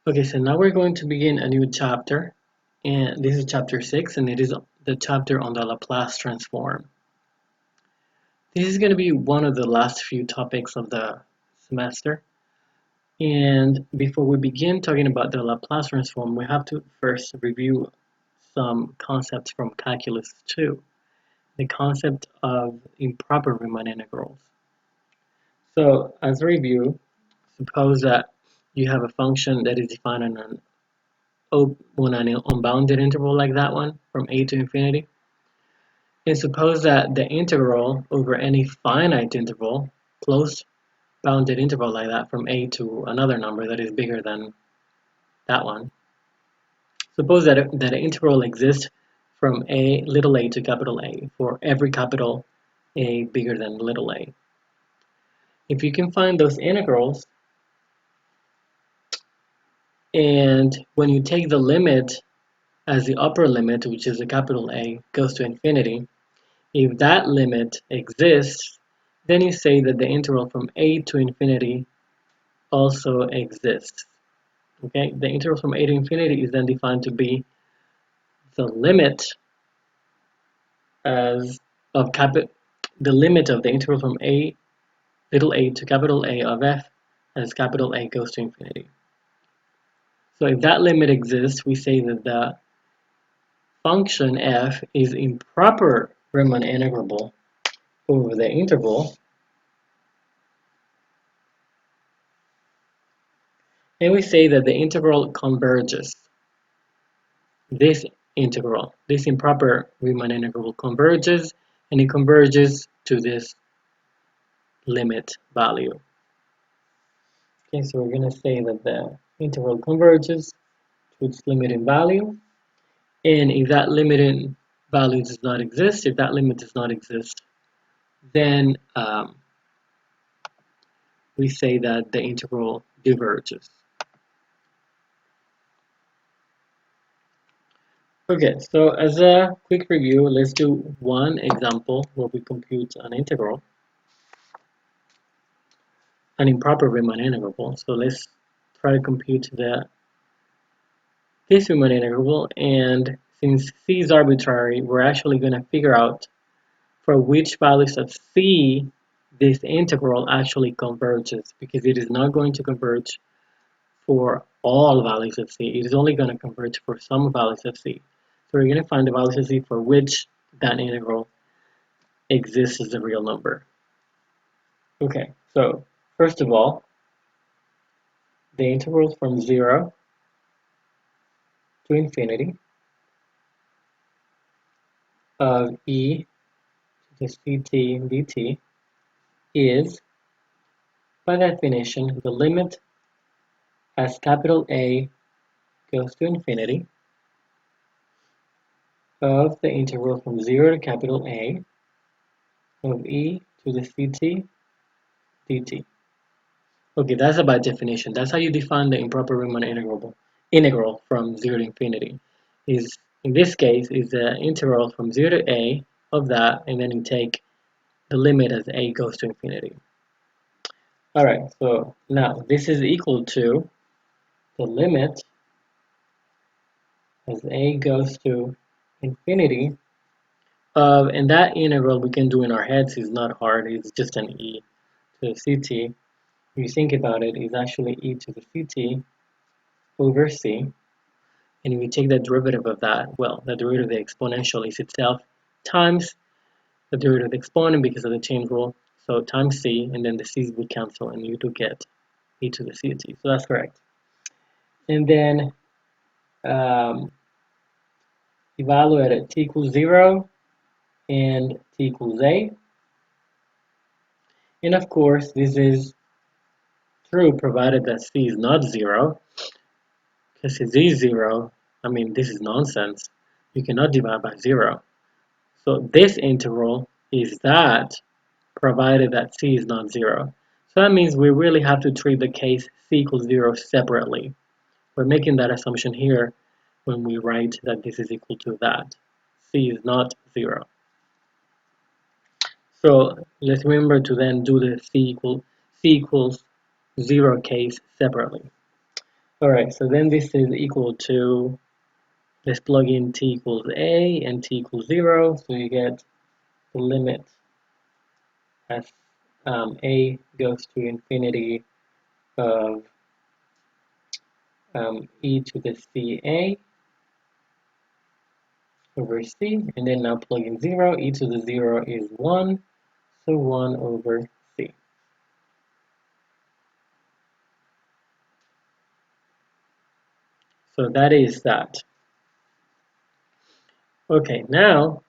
Okay, so now we're going to begin a new chapter, and this is chapter 6, and it is the chapter on the Laplace transform. This is going to be one of the last few topics of the semester, and before we begin talking about the Laplace transform, we have to first review some concepts from Calculus 2, the concept of improper Riemann integrals. So, as a review, suppose that you have a function that is defined on an unbounded interval like that one, from a to infinity. And suppose that the integral over any finite interval, closed bounded interval like that, from a to another number that is bigger than that one. Suppose that an integral exists from little a to capital A for every capital A bigger than little a. If you can find those integrals, and when you take the limit as the upper limit, which is a capital A, goes to infinity, if that limit exists, then you say that the integral from a to infinity also exists. Okay, the integral from a to infinity is then defined to be the limit as of the limit of the integral from little a to capital A of f as capital A goes to infinity. So if that limit exists, we say that the function f is improper Riemann integrable over the interval, and we say that the integral converges. This integral, this improper Riemann integral converges, and it converges to this limit value. Okay, so we're going to say that the integral converges to its limiting value, and if that limiting value does not exist, if that limit does not exist, then we say that the integral diverges. Okay, so as a quick review, let's do one example where we compute an integral, an improper Riemann integral. So let's try to compute this Riemann integral, and since c is arbitrary, we're actually going to figure out for which values of c this integral actually converges, because it is not going to converge for all values of c. It is only going to converge for some values of c. So we're going to find the values of c for which that integral exists as a real number. Okay, so first of all, the integral from 0 to infinity of e to the ct dt is, by definition, the limit as capital A goes to infinity of the integral from 0 to capital A of e to the ct dt. Okay, that's by definition. That's how you define the improper Riemann integral from 0 to infinity. Is, in this case, is the integral from 0 to a of that, and then you take the limit as a goes to infinity. Alright, so now this is equal to the limit as a goes to infinity of, and that integral we can do in our heads, is not hard, it's just an e to the ct. If you think about it, it's actually e to the ct over c. And if you take the derivative of that, well, the derivative of the exponential is itself times the derivative of the exponent because of the chain rule. So times c, and then the c's would cancel, and you do get e to the ct. So that's correct. And then evaluate at t equals 0 and t equals a. And of course, this is true provided that c is not 0. Because if z is 0, I mean, this is nonsense. You cannot divide by 0. So this integral is that provided that c is not 0. So that means we really have to treat the case c equals 0 separately. We're making that assumption here when we write that this is equal to that. C is not 0. So let's remember to then do the c equals 0 case separately. Alright, so then this is equal to, let's plug in t equals a and t equals 0, so you get the limit as a goes to infinity of e to the ca over c, and then now plug in 0, e to the 0 is 1, so 1 over c. So that is that. Okay, now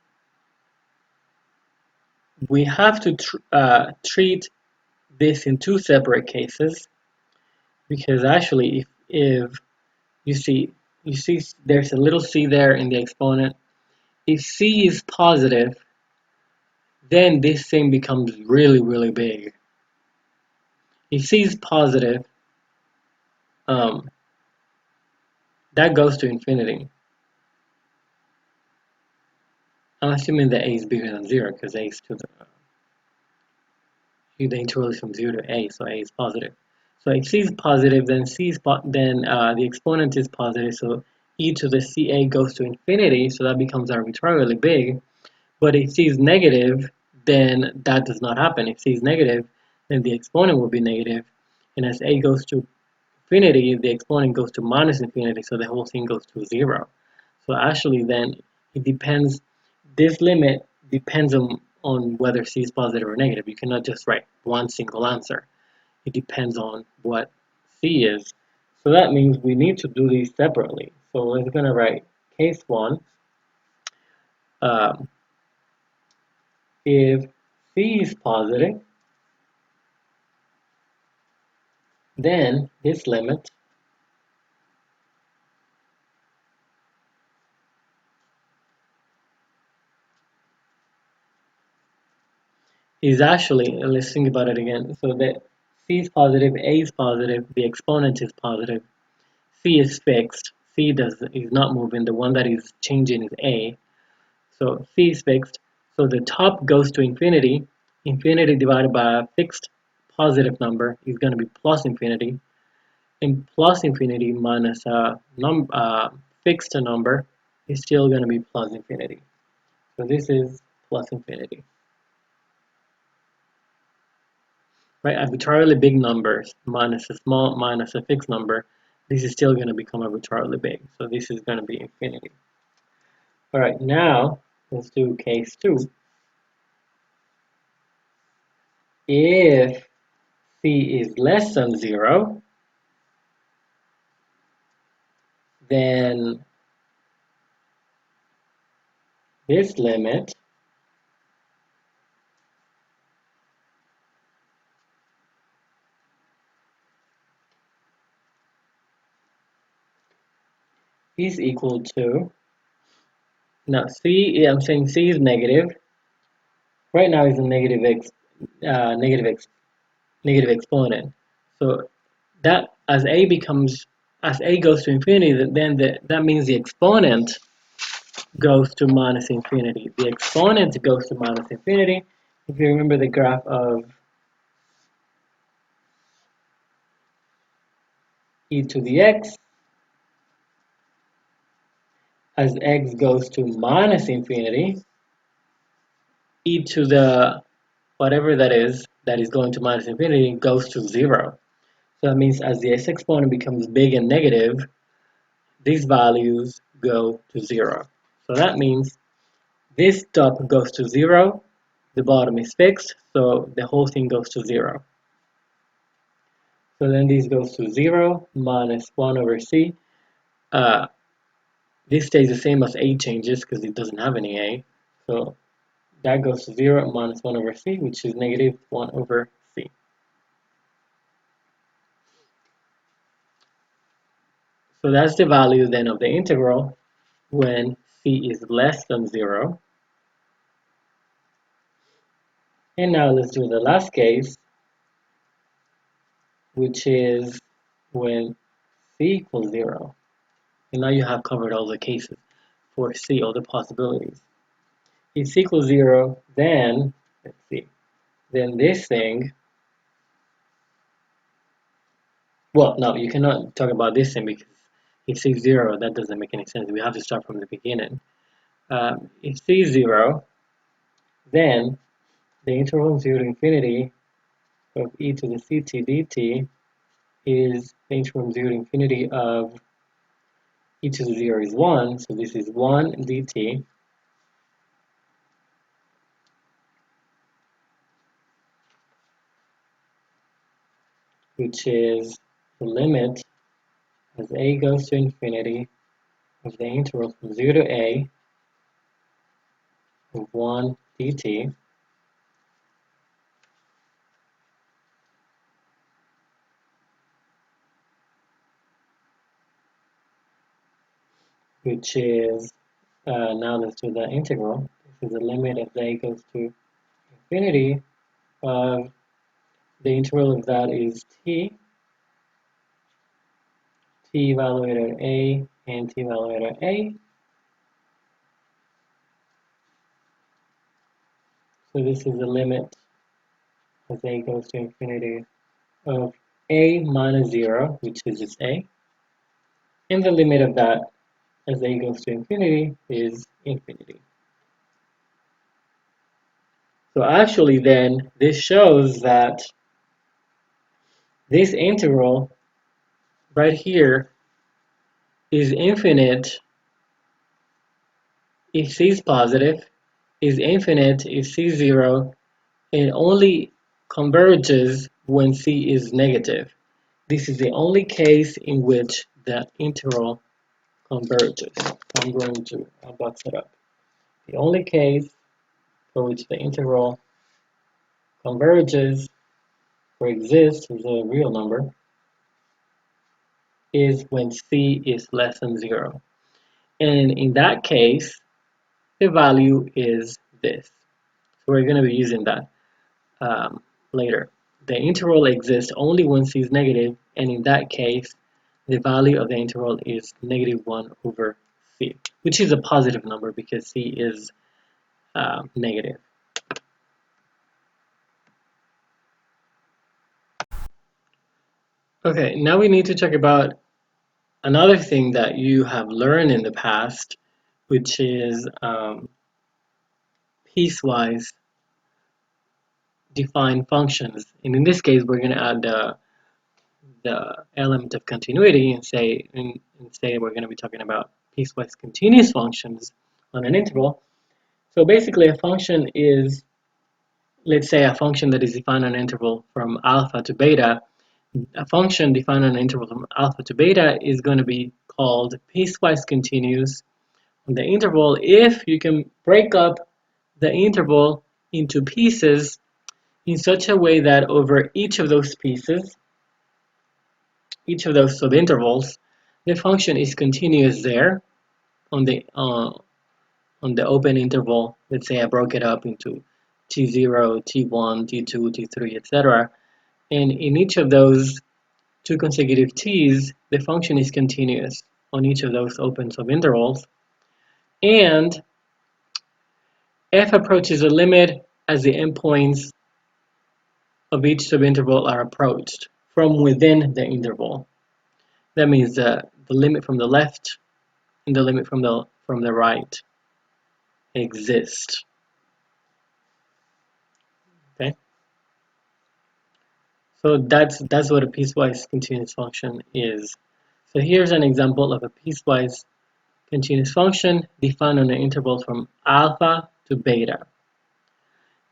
we have to treat this in two separate cases, because actually if you see there's a little c there in the exponent. If c is positive, then this thing becomes really, really big. If c is positive, um, that goes to infinity. I'm assuming that a is bigger than 0 because a is to the integral is from 0 to a, so a is positive. So if c is positive, then the exponent is positive, so e to the ca goes to infinity, so that becomes arbitrarily big. But if c is negative, then that does not happen. If c is negative, then the exponent will be negative, and as a goes to infinity, the exponent goes to minus infinity, so the whole thing goes to 0. So actually then it depends, this limit depends on whether c is positive or negative. You cannot just write one single answer. It depends on what c is. So that means we need to do these separately. So we're going to write case 1. Um, if c is positive, then this limit is actually, let's think about it again. So that c is positive, a is positive, the exponent is positive, c is fixed, is not moving, the one that is changing is a. So c is fixed, so the top goes to infinity. Infinity divided by a fixed positive number is going to be plus infinity, and plus infinity minus a fixed number is still going to be plus infinity. So this is plus infinity. Right, arbitrarily big numbers minus a fixed number, this is still going to become arbitrarily big. So this is going to be infinity. All right, now let's do case 2. If c is less than 0, then this limit is equal to, now I'm saying c is negative. Right now is a negative exponent. So that as a goes to infinity, then that means the exponent goes to minus infinity. The exponent goes to minus infinity. If you remember the graph of e to the x, as x goes to minus infinity, e to the whatever that is going to minus infinity goes to 0. So that means as the x exponent becomes big and negative, these values go to 0. So that means this top goes to 0, the bottom is fixed, so the whole thing goes to 0. So then this goes to 0 minus 1 over c. Uh, this stays the same as a changes because it doesn't have any a. So that goes to 0 minus 1 over c, which is negative 1 over c. So that's the value then of the integral when c is less than 0. And now let's do the last case, which is when c equals 0. And now you have covered all the cases for c, all the possibilities. If c equals 0, then, let's see, then this thing Well, no, you cannot talk about this thing because if c is 0, that doesn't make any sense. We have to start from the beginning. If c is 0, then the interval from 0 to infinity of e to the ct dt is the interval from 0 to infinity of e to the 0 is 1, so this is 1 dt, which is the limit as a goes to infinity of the interval from 0 to a of 1 dt, which is, now let's do the integral. This is the limit as a goes to infinity of the integral of that is t evaluated at a, and t evaluated at a. So this is the limit as a goes to infinity of a minus 0, which is just a, and the limit of that as a goes to infinity is infinity. So actually then, this shows that this integral right here is infinite if c is positive, is infinite if c is 0, and only converges when c is negative. This is the only case in which the integral converges. I'm going to box it up. The only case for which the integral converges or exists as a real number is when c is less than 0. And in that case, the value is this. So we're going to be using that later. The integral exists only when c is negative, and in that case, the value of the integral is negative 1 over c, which is a positive number because c is negative. Okay, now we need to talk about another thing that you have learned in the past, which is piecewise defined functions. And in this case, we're going to add the element of continuity and say we're going to be talking about piecewise continuous functions on an interval. So basically, a function is, let's say, a function that is defined on an interval from alpha to beta. A function defined on an interval from alpha to beta is going to be called piecewise continuous on the interval if you can break up the interval into pieces in such a way that over each of those pieces, each of those subintervals, the function is continuous there on the open interval. Let's say I broke it up into t0, t1, t2, t3, etc. And in each of those two consecutive t's, the function is continuous on each of those open subintervals. And f approaches a limit as the endpoints of each subinterval are approached from within the interval. That means the limit from the left and the limit from the right exist. Okay, so that's what a piecewise continuous function is. So here's an example of a piecewise continuous function defined on an interval from alpha to beta.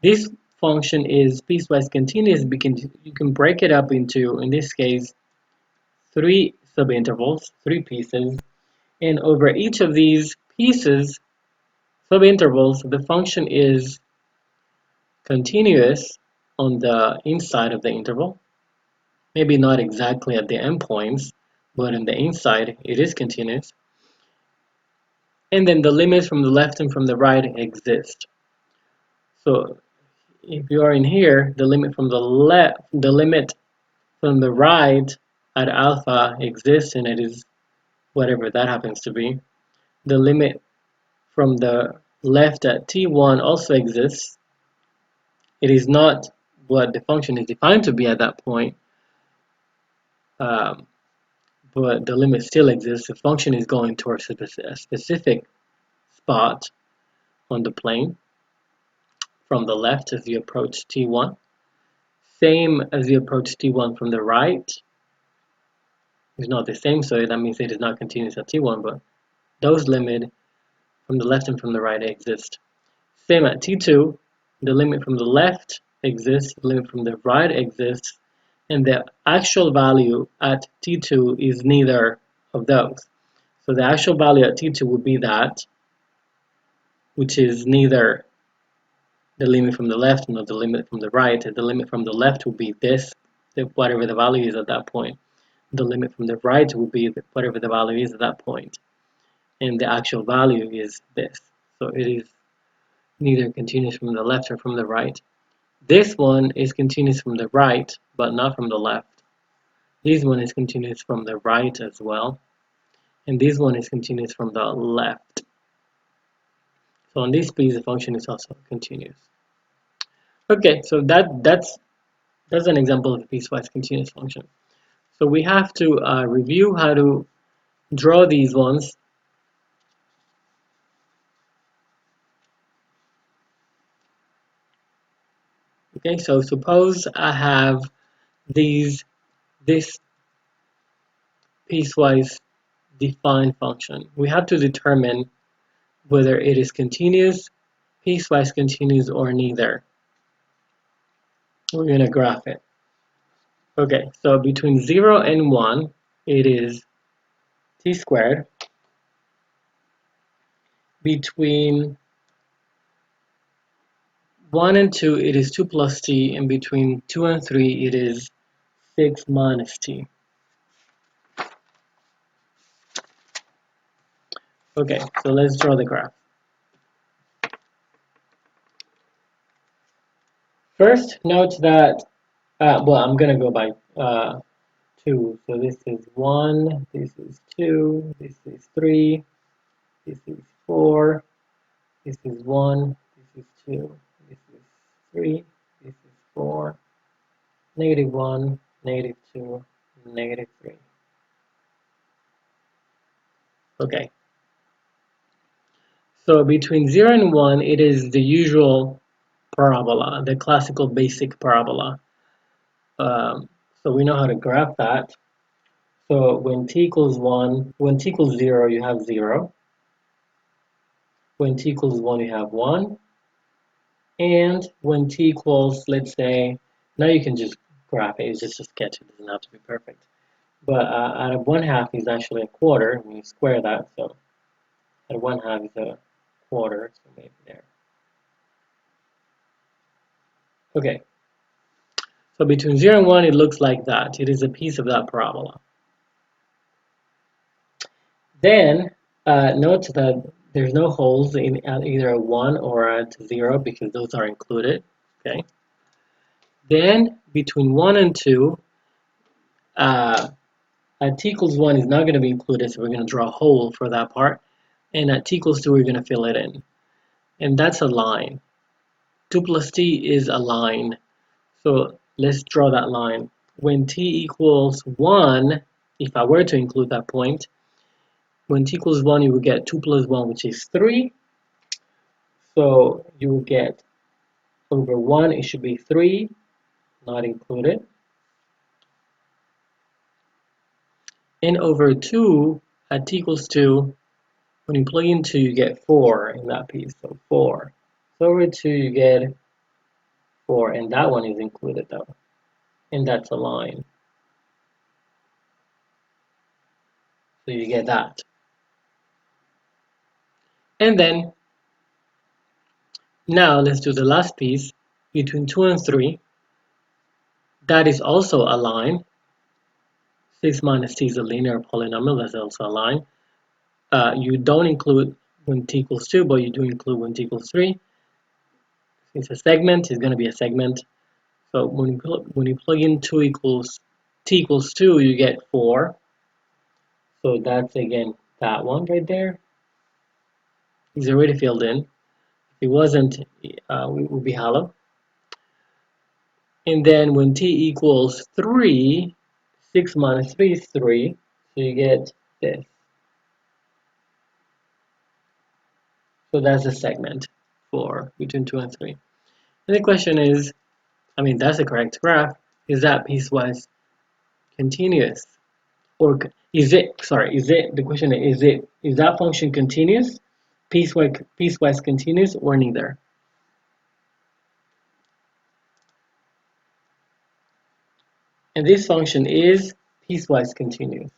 This function is piecewise continuous because you can break it up into, in this case, three subintervals, three pieces, and over each of these pieces, subintervals, the function is continuous on the inside of the interval. Maybe not exactly at the endpoints, but on the inside it is continuous. And then the limits from the left and from the right exist. So if you are in here, the limit from the left, the limit from the right at alpha exists, and it is whatever that happens to be. The limit from the left at t1 also exists. It is not what the function is defined to be at that point, um, but the limit still exists. The function is going towards a specific spot on the plane from the left as you approach t1. Same as you approach t1 from the right. It's not the same, so that means it is not continuous at t1, but those limit from the left and from the right exist. Same at t2, the limit from the left exists, the limit from the right exists, and the actual value at t2 is neither of those. So the actual value at t2 would be that, which is neither the limit from the left nor the limit from the right. The limit from the left will be this, whatever the value is at that point. The limit from the right will be whatever the value is at that point. And the actual value is this. So it is neither continuous from the left or from the right. This one is continuous from the right, but not from the left. This one is continuous from the right as well. And this one is continuous from the left. So on this piece, the function is also continuous. Okay, so that's an example of a piecewise continuous function. So we have to review how to draw these ones. Okay, so suppose I have this piecewise defined function. We have to determine whether it is continuous, piecewise continuous, or neither. We're going to graph it. Okay, so between 0 and 1, it is t squared. Between 1 and 2, it is 2 plus t, and between 2 and 3, it is 6 minus t. Okay, so let's draw the graph. First, note that, well, I'm going to go by 2. So this is 1, this is 2, this is 3, this is 4, this is 1, this is 2, this is 3, this is 4, -1, -2, -3. Okay. So between 0 and 1, it is the usual parabola, the classical basic parabola. So we know how to graph that. So when t equals 1, when t equals 0, you have 0. When t equals 1, you have 1. And when t equals, let's say, now you can just graph it, it's just a sketch, it doesn't have to be perfect. But out of 1/2 is actually a quarter, when you square that, so out of 1/2 is a quarter, so maybe there. Okay, so between 0 and 1, it looks like that. It is a piece of that parabola. Then, note that there's no holes in either a 1 or at 0 because those are included. Okay. Then, between 1 and 2, at t equals 1 is not going to be included, so we're going to draw a hole for that part. And at t equals 2, we're going to fill it in. And that's a line. 2 plus t is a line. So let's draw that line. When t equals 1, if I were to include that point, when t equals 1, you will get 2 plus 1, which is 3. So you will get over 1, it should be 3, not included. And over 2, at t equals 2, when you plug in 2, you get 4 in that piece, so 4. So over 2, you get 4, and that one is included though, and that's a line. So you get that. And then, now let's do the last piece, between 2 and 3. That is also a line. 6 minus t is a linear polynomial, that's also a line. You don't include when t equals 2, but you do include when t equals 3. It's a segment, it's going to be a segment. So when you plug in 2 equals t equals 2, you get 4. So that's again that one right there. It's already filled in. If it wasn't, it would be hollow. And then when t equals 3, 6 minus 3 is 3, so you get this. So that's the segment for between 2 and 3. And the question is, that's the correct graph. Is that piecewise continuous? Or the question is that function continuous, piecewise continuous, or neither? And this function is piecewise continuous.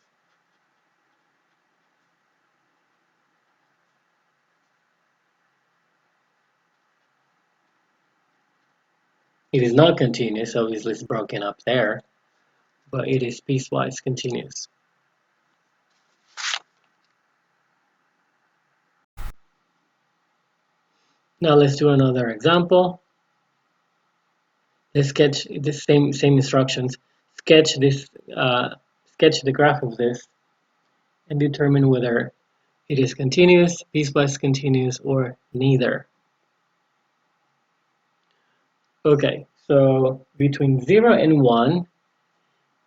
It is not continuous, obviously it's broken up there, but it is piecewise continuous. Now let's do another example. Let's sketch the same instructions. Sketch the graph of this and determine whether it is continuous, piecewise continuous, or neither. Okay, so between 0 and 1,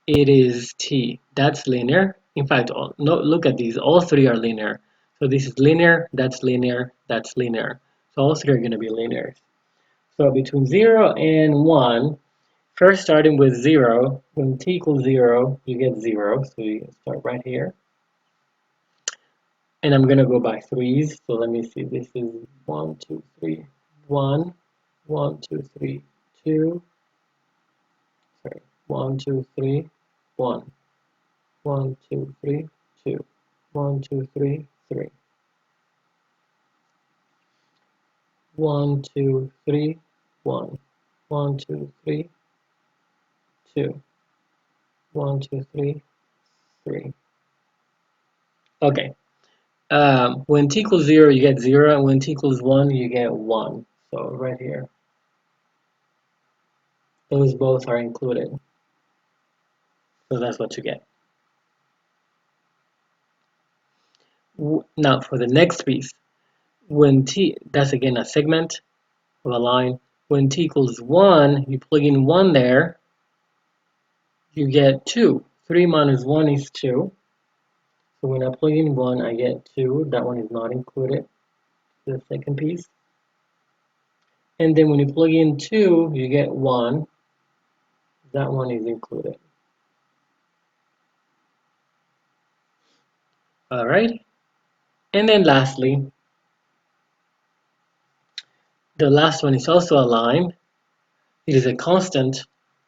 it is t. That's linear. In fact, look at these. All three are linear. So this is linear, that's linear, that's linear. So all three are going to be linear. So between 0 and 1, first starting with 0, when t equals 0, you get 0. So you start right here. And I'm going to go by threes. So let me see. This is 1, 2, 3, 1, 1, 2, 3, 2. Sorry, 1, 2, 3, 1, 1, 2, 3, 2, 1, 2, 3, 3, 1, 2, 3, 1, 1, 2, 3, 2, 1, 2, 3, 3. Okay. When t equals 0, you get 0, and when t equals 1, you get 1. So right here, those both are included. So that's what you get. Now for the next piece, when t, that's again a segment of a line. When t equals 1, you plug in 1 there, you get 2. 3 minus 1 is 2. So when I plug in 1, I get 2. That one is not included, the second piece. And then when you plug in 2, you get 1. That one is included. All right. And then lastly, the last one is also a line. It is a constant, so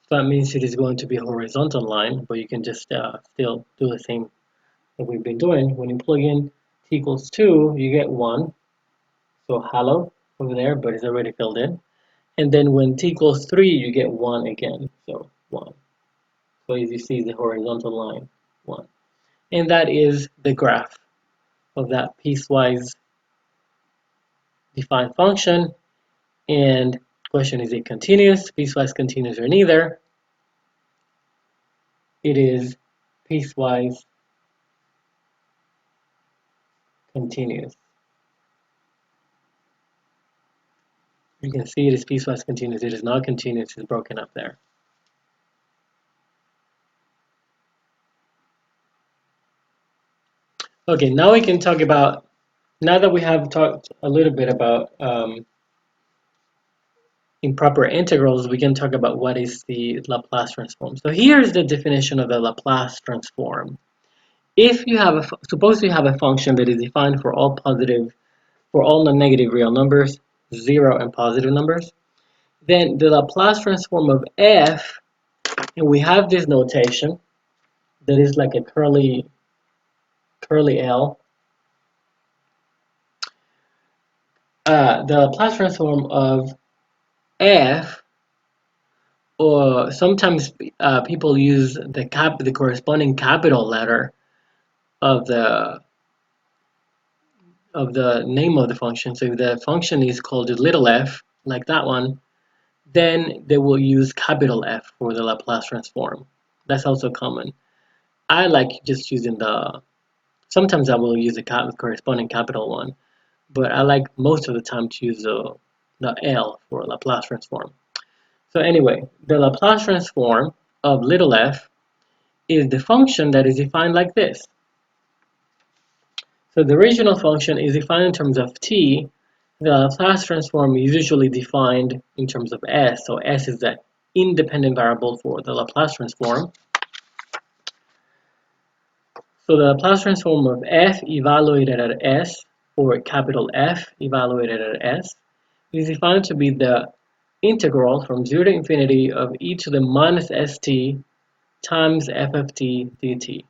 that means it is going to be a horizontal line, but you can just still do the same that we've been doing. When you plug in t equals 2, you get 1. So hollow over there, but it's already filled in. And then when t equals 3, you get 1 again. So 1. So as you see, the horizontal line, 1. And that is the graph of that piecewise defined function. And question, is it continuous, piecewise continuous, or neither? It is piecewise continuous. You can see it is piecewise continuous. It is not continuous. It's broken up there. Okay, now we can talk about, now that we have talked a little bit about improper integrals, we can talk about what is the Laplace transform. So here's the definition of the Laplace transform. If you have suppose you have a function that is defined for all non-negative real numbers, 0 and positive numbers, then the Laplace transform of f, and we have this notation that is like a curly L. The Laplace transform of f, or sometimes people use the corresponding capital letter of the name of the function. So if the function is called little f, like that one, then they will use capital F for the Laplace transform. That's also common. I like just using sometimes I will use the corresponding capital one, but I like most of the time to use the L for Laplace transform. So anyway, the Laplace transform of little f is the function that is defined like this. So the original function is defined in terms of t. The Laplace transform is usually defined in terms of s. So s is the independent variable for the Laplace transform. So the Laplace transform of f evaluated at s, or capital F evaluated at s, is defined to be the integral from 0 to infinity of e to the minus st times f of t dt.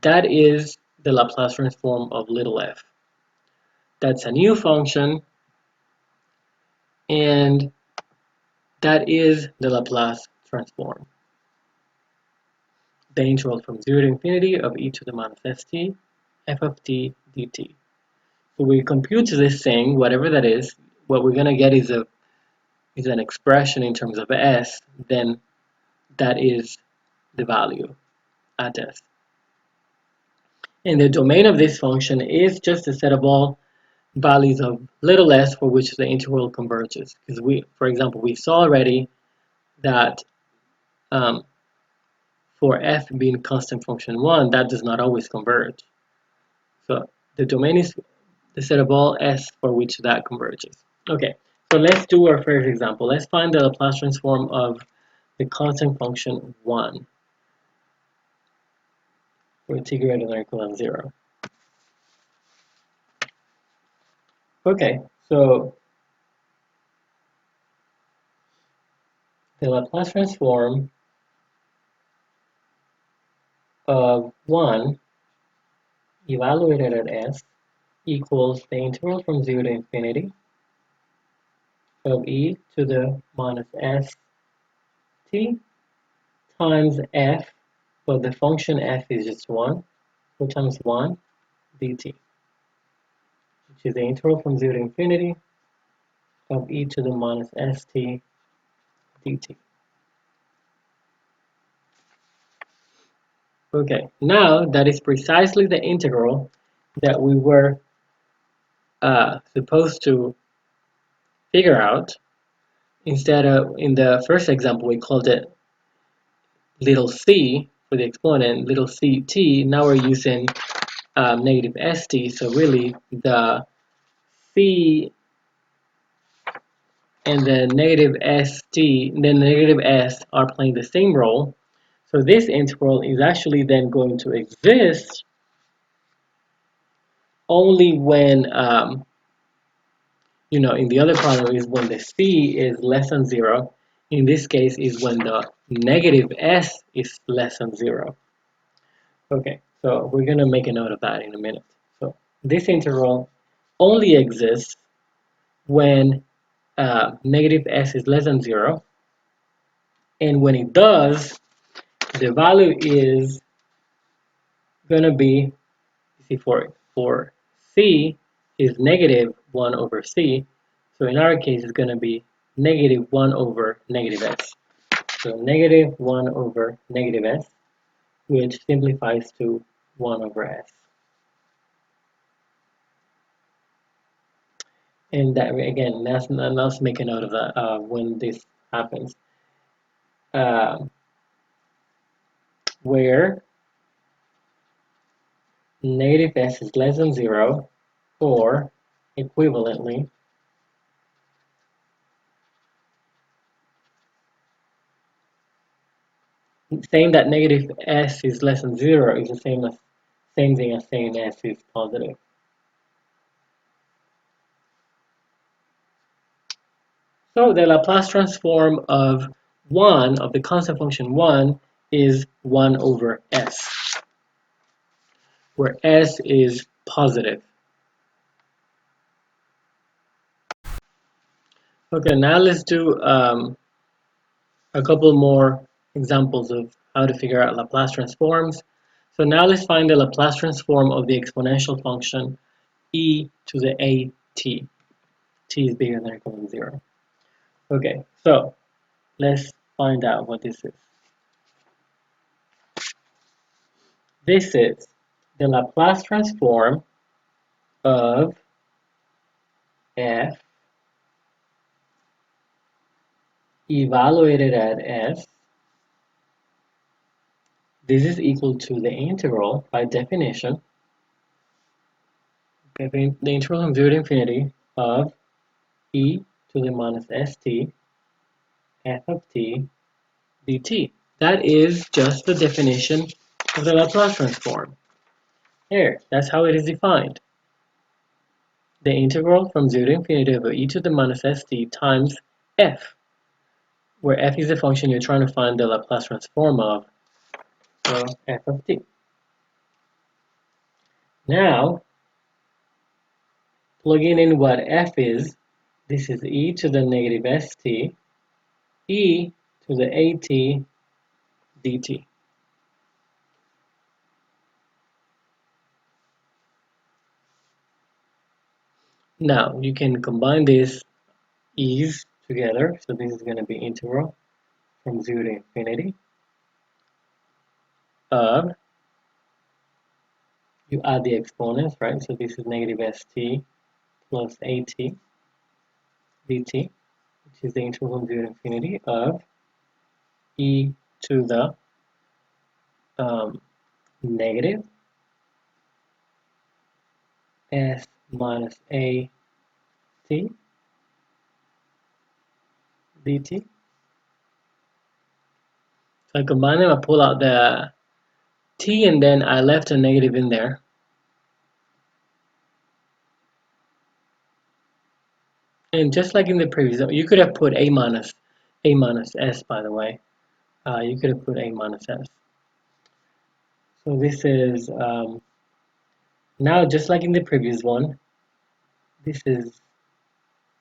That is the Laplace transform of little f. That's a new function, and that is the Laplace transform. The integral from 0 to infinity of e to the minus st f of t dt. So we compute this thing, whatever that is, what we're going to get is an expression in terms of s, then that is the value at s. And the domain of this function is just a set of all values of little s for which the integral converges. Because for example, we saw already that for f being constant function 1, that does not always converge. So the domain is the set of all s for which that converges. Okay, so let's do our first example. Let's find the Laplace transform of the constant function 1 for t greater than or equal than 0. Okay, so the Laplace transform of 1 evaluated at s equals the integral from 0 to infinity of e to the minus st times f, but the function f is just 1, so times 1 dt, which is the integral from 0 to infinity of e to the minus st dt. Okay, now that is precisely the integral that we were supposed to figure out. Instead of, in the first example, we called it little c for the exponent, little ct. Now we're using negative st, so really the c and the negative st, then negative s are playing the same role. So this integral is actually then going to exist only when, in the other problem is when the c is less than 0. In this case is when the negative s is less than 0. Okay, so we're going to make a note of that in a minute. So this integral only exists when negative s is less than 0. And when it does, the value is going to be, see, for c is negative 1 over c. So in our case, it's going to be negative 1 over negative s. So negative 1 over negative s, which simplifies to 1 over s. And that, again, let's make a note of that when this happens. Where negative s is less than 0, or equivalently, saying that negative s is less than 0 is the same thing as saying s is positive. So the Laplace transform of 1, of the constant function 1, is 1 over s, where s is positive. Okay, now let's do a couple more examples of how to figure out Laplace transforms. So now let's find the Laplace transform of the exponential function e to the at. T is bigger than or equal to 0. Okay, so let's find out what this is. This is the Laplace transform of f evaluated at s This is equal to the integral, by definition, okay, the integral from 0 to infinity of e to the minus st f of t dt. That is just the definition of the Laplace transform. There, that's how it is defined. The integral from 0 to infinity of e to the minus st times f, where f is the function you're trying to find the Laplace transform of, so f of t. Now, plugging in what f is, this is e to the negative st, e to the at dt. Now, you can combine these e's together, so this is going to be integral from 0 to infinity of, you add the exponents, right? So this is negative st plus at dt, which is the integral from 0 to infinity of e to the negative s minus a t dt. So I combine them, I pull out the t, and then I left a negative in there. And just like in the previous, you could have put a minus s, by the way. You could have put a minus s. So this is, now just like in the previous one, this is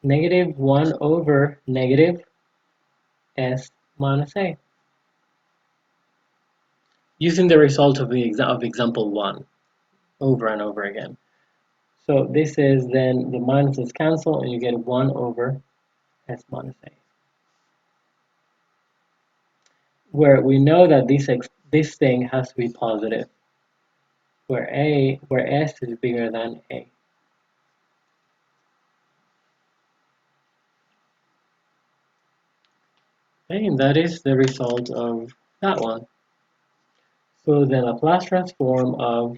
negative 1 over negative s minus a, using the result of example 1 over and over again. So this is then the minuses cancel and you get 1 over s minus a. Where we know that this thing has to be positive, where s is bigger than a. Okay, and that is the result of that one. So the Laplace transform of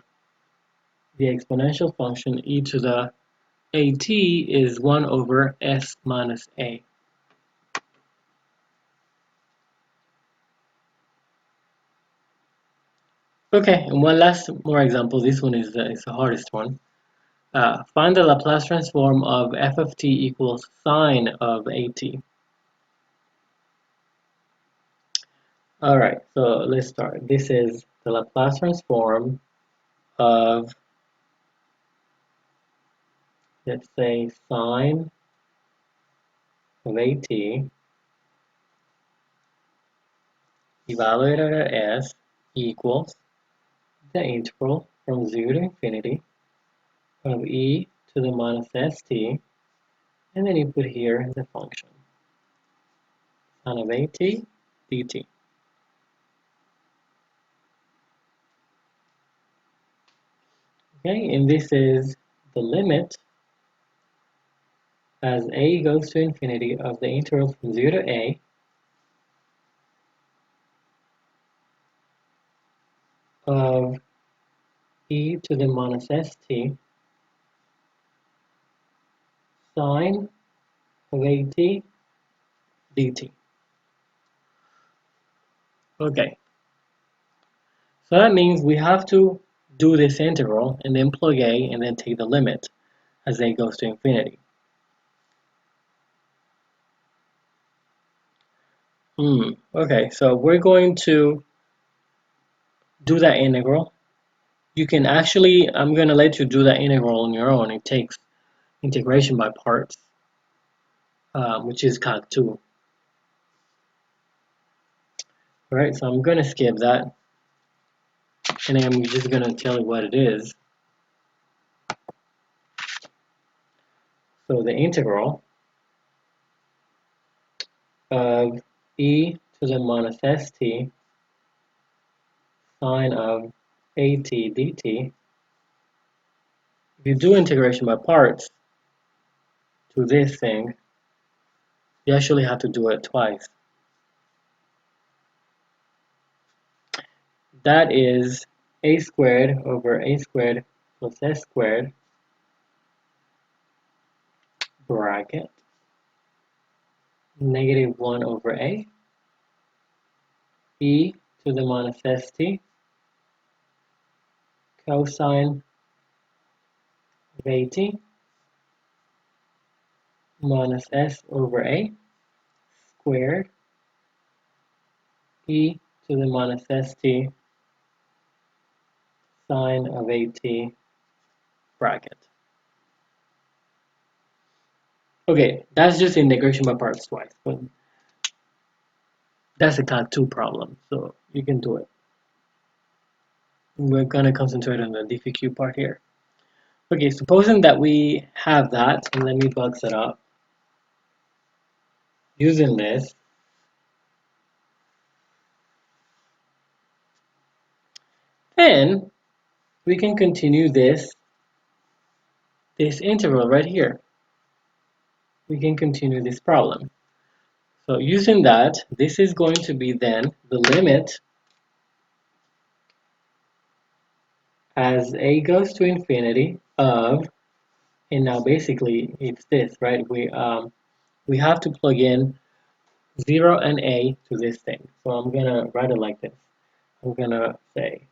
the exponential function e to the at is 1 over s minus a. Okay, and one last more example. This one is the hardest one. Find the Laplace transform of f of t equals sine of at. Alright, so let's start. This is the Laplace transform of, let's say, sine of at evaluated at s equals the integral from 0 to infinity of e to the minus st, and then you put here the function sine of at dt. Okay, and this is the limit as a goes to infinity of the integral from 0 to a of e to the minus st sine of at dt. Okay, so that means we have to do this integral and then plug a and then take the limit as a goes to infinity. Okay, so we're going to do that integral. You can actually, I'm going to let you do that integral on your own. It takes integration by parts, which is calc 2. Alright, so I'm going to skip that, and I'm just going to tell you what it is. So the integral of e to the minus st sine of at dt, if you do integration by parts to this thing, you actually have to do it twice. that is a squared over a squared plus s squared bracket negative 1 over a e to the minus st cosine of at minus s over a squared e to the minus st sine of at bracket. Okay, that's just integration by parts twice, but that's a kind 2 problem, so you can do it. We're gonna concentrate on the DFQ part here. Okay, supposing that we have that, and let me box it up. Using this, then we can continue this interval right here. We can continue this problem. So using that, this is going to be then the limit as a goes to infinity of, and now basically it's this, right? We have to plug in 0 and a to this thing. So I'm gonna write it like this. I'm gonna say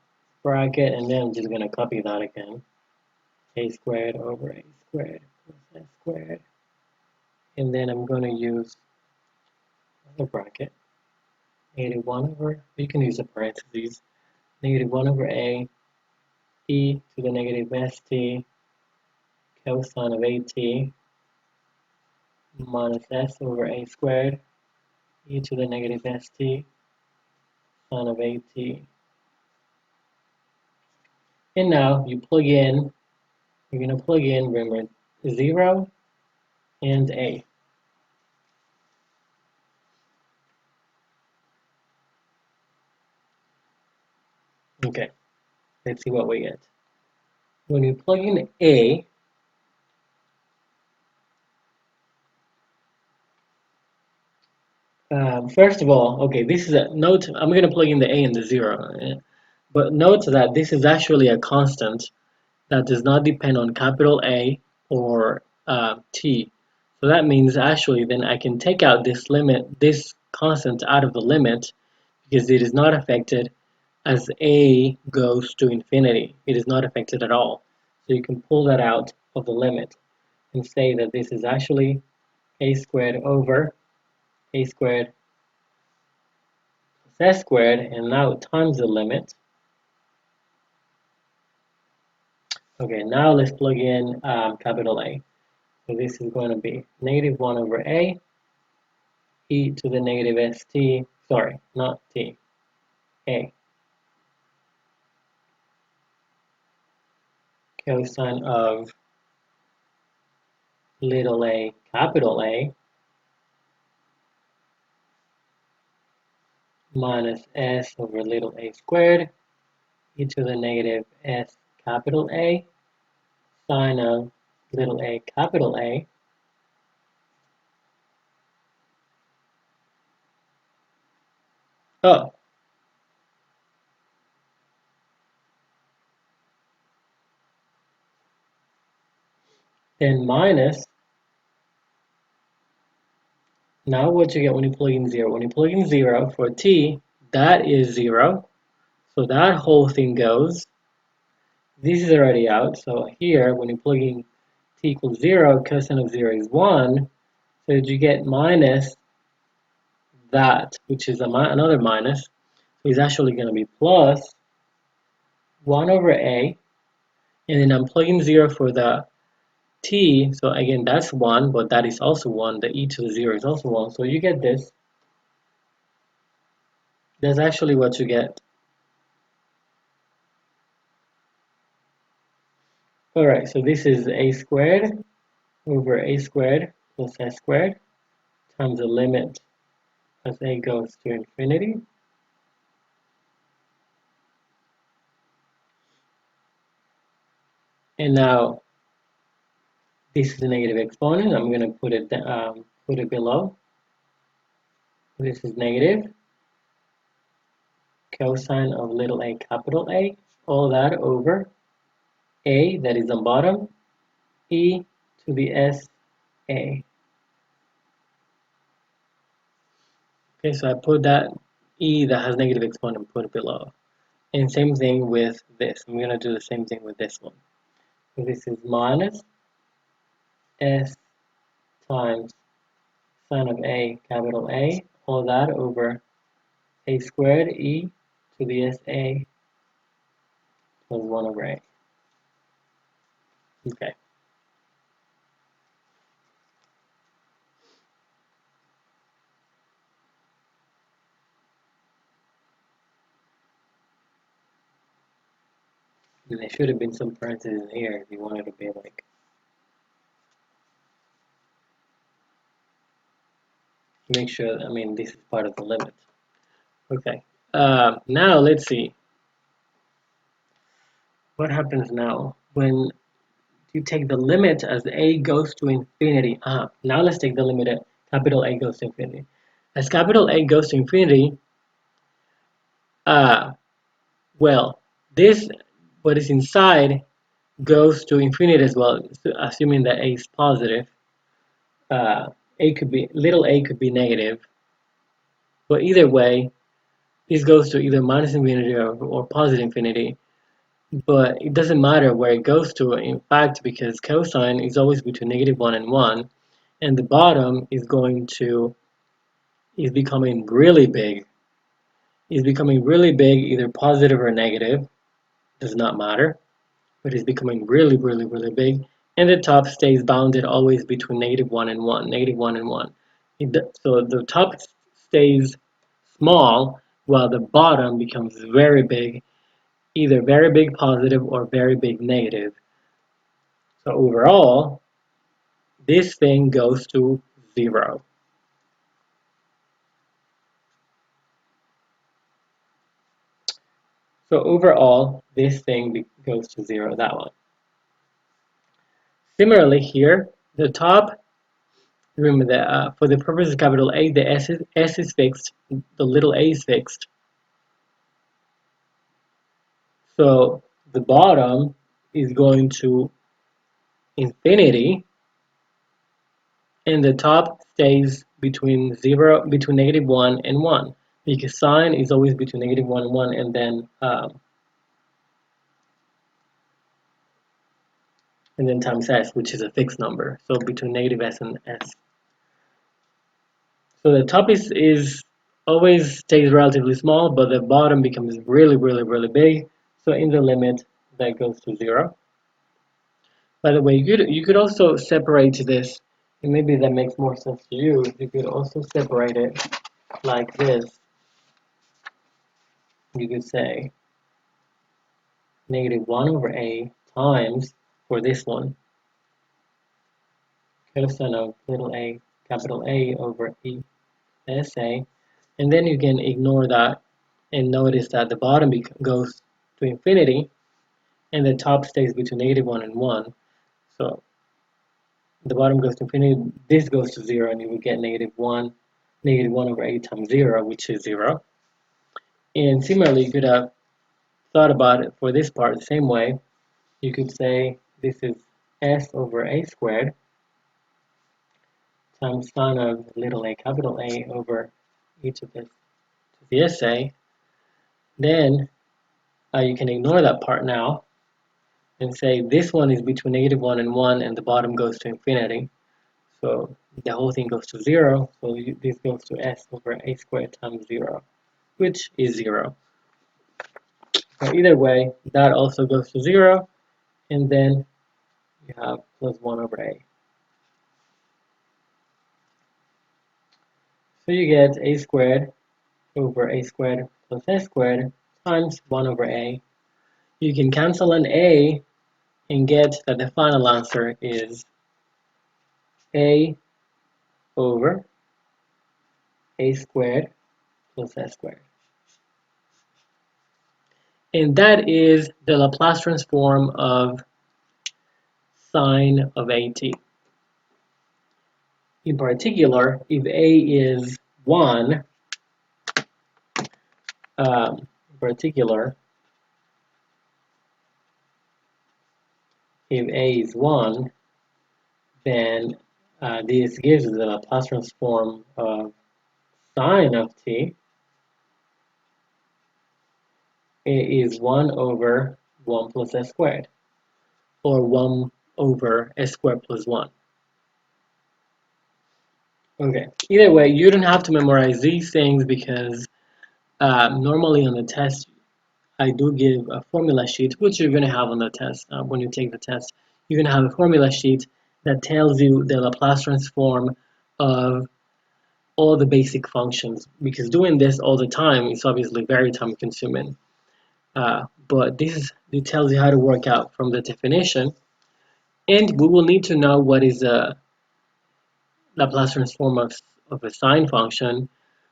bracket, and then I'm just gonna copy that again. A squared over a squared plus s squared. And then I'm gonna use the bracket. Negative 1 over, you can use the parentheses. Negative 1 over a e to the negative st cosine of at minus s over a squared e to the negative st sine of at. And now you plug in, you're going to plug in, remember, 0 and a. Okay, let's see what we get. When you plug in a, first of all, okay, this is a note, I'm going to plug in the a and the 0. But note that this is actually a constant that does not depend on capital A or t. So that means actually then I can take out this limit, this constant out of the limit because it is not affected as a goes to infinity. It is not affected at all. So you can pull that out of the limit and say that this is actually a squared over a squared plus s squared, and now times the limit. Okay, now let's plug in capital A. So this is going to be negative 1 over a e to the negative st, sorry, not t, a, cosine of little a capital A minus s over little a squared e to the negative s capital A sine of little a capital A. Oh, then minus, now what you get when you plug in 0? When you plug in 0 for t, that is 0. So that whole thing goes. This is already out. So here, when you plug in t equals 0, cosine of 0 is 1. So you get minus that, which is another minus. So it's actually going to be plus 1 over a. And then I'm plugging 0 for the t. So again, that's 1, but that is also 1. The e to the 0 is also 1. So you get this. That's actually what you get. Alright, so this is a squared over a squared plus s squared times the limit as a goes to infinity. And now this is a negative exponent. I'm going to put it below. This is negative cosine of little a capital A, all that over a, that is on bottom, e to the s a. Okay, so I put that e that has negative exponent, put it below. And same thing with this. I'm going to do the same thing with this one. So this is minus s times sine of a, capital A, all that over a squared e to the sa plus 1 over a. Okay. And there should have been some parentheses here if you wanted to be like, make sure, I mean, this is part of the limit. Okay. Now let's see. What happens now when you take the limit as a goes to infinity? Now let's take the limit at capital A goes to infinity. As capital A goes to infinity, uh, well, this, what is inside, goes to infinity as well, so assuming that a is positive. A could be, little a could be negative, but either way, this goes to either minus infinity or positive infinity. But it doesn't matter where it goes to, in fact, because cosine is always between -1 and 1, and the bottom is becoming really big. Is becoming really big, either positive or negative, does not matter, but it's becoming really, really, really big, and the top stays bounded always between -1 and 1, -1 and 1. So the top stays small, while the bottom becomes very big, either very big positive or very big negative. So overall, this thing goes to 0. So overall, this thing goes to 0, that one. Similarly here, the top, remember that for the purpose of capital A, the S is fixed, the little a is fixed. So the bottom is going to infinity, and the top stays between -1 and 1, because sine is always between -1 and 1, and then times s, which is a fixed number, so between negative s and s. So the top is always stays relatively small, but the bottom becomes really, really, really big. So in the limit, that goes to 0. By the way, you could also separate this, and maybe that makes more sense to you. You could also separate it like this. You could say -1 over a times, for this one, cosine of little a, capital A over e sa, and then you can ignore that and notice that the bottom goes to infinity and the top stays between -1 and 1. So the bottom goes to infinity, this goes to 0, and you would get -1 over a times 0, which is 0. And similarly, you could have thought about it for this part the same way. You could say this is s over a squared times sine of little a, capital A, over each of this to the sa. Then you can ignore that part now and say this one is between -1 and 1, and the bottom goes to infinity. So the whole thing goes to 0. So this goes to s over a squared times 0, which is 0. So either way, that also goes to 0, and then you have plus 1 over a. So you get a squared over a squared plus s squared times 1 over a. You can cancel an a and get that the final answer is a over a squared plus s squared. And that is the Laplace transform of sine of at. In particular, if a is 1, In particular, if a is 1, then this gives the Laplace transform of sine of t. It is 1 over 1 plus s squared, or 1 over s squared plus 1. Okay, either way, you don't have to memorize these things because normally on the test, I do give a formula sheet, which you're going to have on the test. When you take the test, you're going to have a formula sheet that tells you the Laplace transform of all the basic functions. Because doing this all the time is obviously very time consuming. But it tells you how to work out from the definition. And we will need to know what is the Laplace transform of a sine function,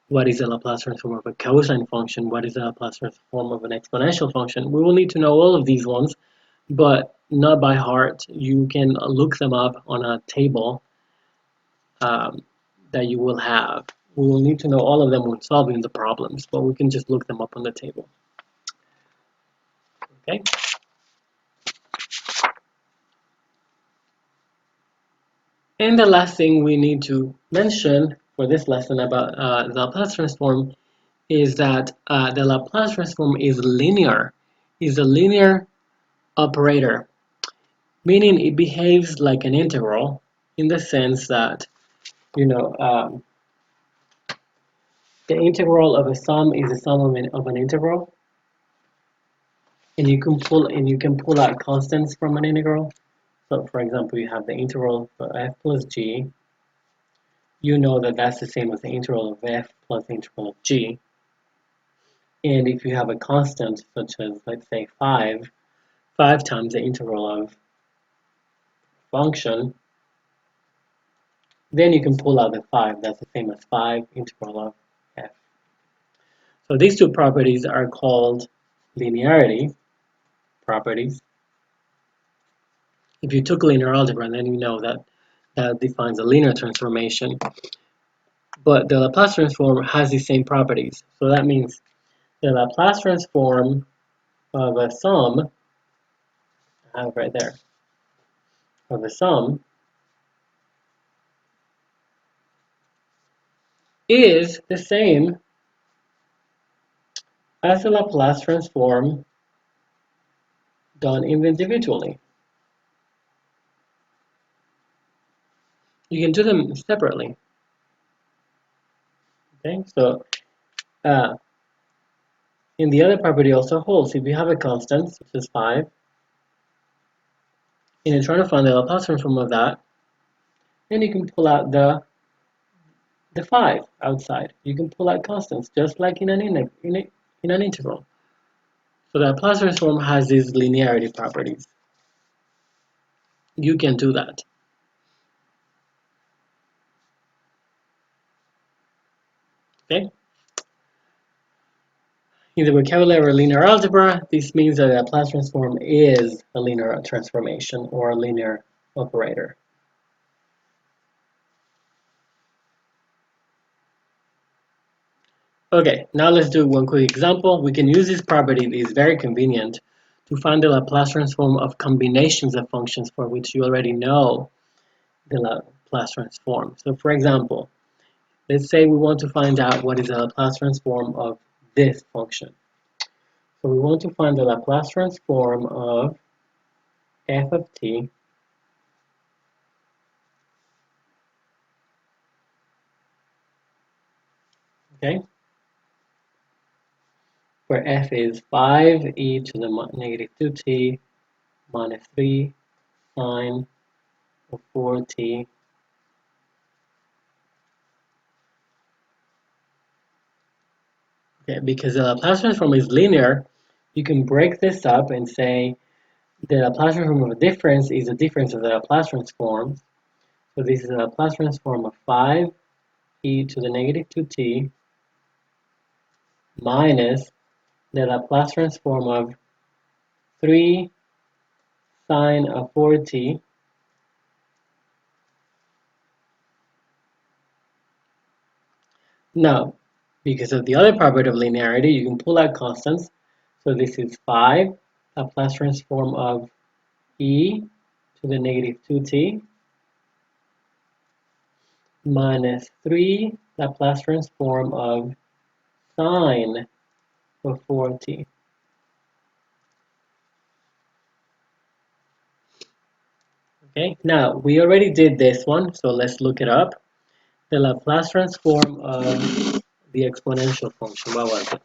what is the Laplace transform of a cosine function, what is the Laplace transform of an exponential function. We will need to know all of these ones, but not by heart. You can look them up on a table that you will have. We will need to know all of them when solving the problems, but we can just look them up on the table. Okay. And the last thing we need to mention for this lesson about the Laplace transform is that the Laplace transform is linear, is a linear operator, meaning it behaves like an integral in the sense that, you know, the integral of a sum is a sum of an integral, and you can pull out constants from an integral. So, for example, you have the integral for f plus g. You know that that's the same as the integral of f plus the integral of g. And if you have a constant such as, let's say, 5 times the integral of function, then you can pull out the 5. That's the same as 5 integral of f. So these two properties are called linearity properties. If you took linear algebra, then you know that that defines a linear transformation. But the Laplace transform has the same properties. So that means the Laplace transform of a sum, I have it right there, of a sum is the same as the Laplace transform done individually. You can do them separately. Okay, so and the other property also holds. If you have a constant, such as 5, and you're trying to find the Laplace transform of that, then you can pull out the 5 outside. You can pull out constants, just like in an integral. So the Laplace transform has these linearity properties. You can do that. Okay? In the vocabulary of linear algebra, this means that the Laplace transform is a linear transformation or a linear operator. Okay, now let's do one quick example. We can use this property, it is very convenient, to find the Laplace transform of combinations of functions for which you already know the Laplace transform. So for example, let's say we want to find out what is the Laplace transform of this function. So we want to find the Laplace transform of f of t okay, where f is 5e to the negative 2t minus 3 sine of 4t. Okay, because the Laplace transform is linear, you can break this up and say the Laplace transform of a difference is the difference of the Laplace transform. So this is the Laplace transform of 5e to the negative 2t minus the Laplace transform of 3 sine of 4t now Because of the other property of linearity, you can pull out constants. So this is 5, Laplace transform of e to the negative 2t minus 3 Laplace transform of sine of 4t. Okay, now we already did this one, so let's look it up. The Laplace transform of the exponential function, what was it?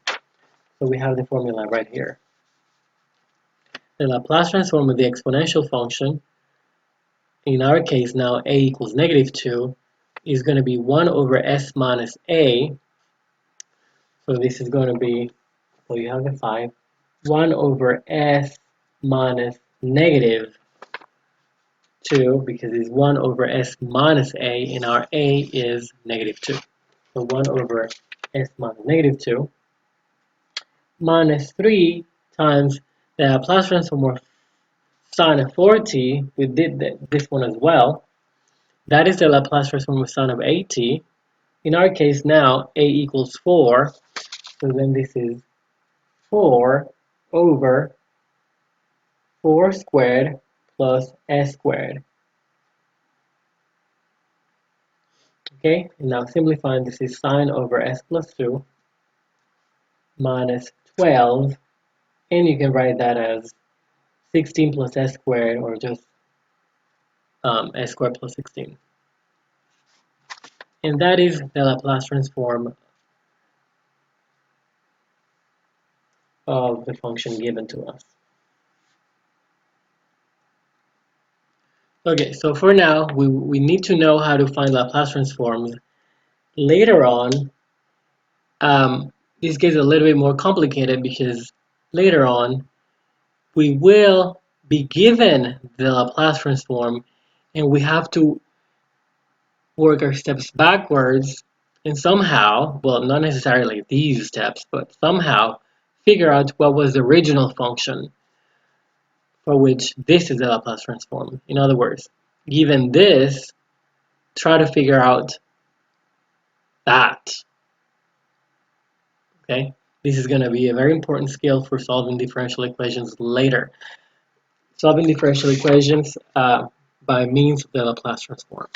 So we have the formula right here. The Laplace transform of the exponential function, in our case now a equals negative 2, is going to be 1 over s minus a. So this is going to be, well, you have the 5, 1 over s minus negative 2, because it's 1 over s minus a, and our a is negative 2. So 1 over s minus negative 2 minus 3 times the Laplace transform of sine of 4t. We did this one as well. That is the Laplace transform of sine of 8t. In our case now, a equals 4. So then this is 4 over 4 squared plus s squared. Okay, and now simplifying, this is sine over s plus 2 minus 12, and you can write that as 16 plus s squared, or just s squared plus 16. And that is the Laplace transform of the function given to us. Okay, so for now, we need to know how to find Laplace transforms. Later on, this gets a little bit more complicated because later on, we will be given the Laplace transform and we have to work our steps backwards and somehow, well, not necessarily these steps, but somehow figure out what was the original function for which this is the Laplace transform. In other words, given this, try to figure out that. Okay, this is going to be a very important skill for solving differential equations later. Solving differential equations by means of the Laplace transform.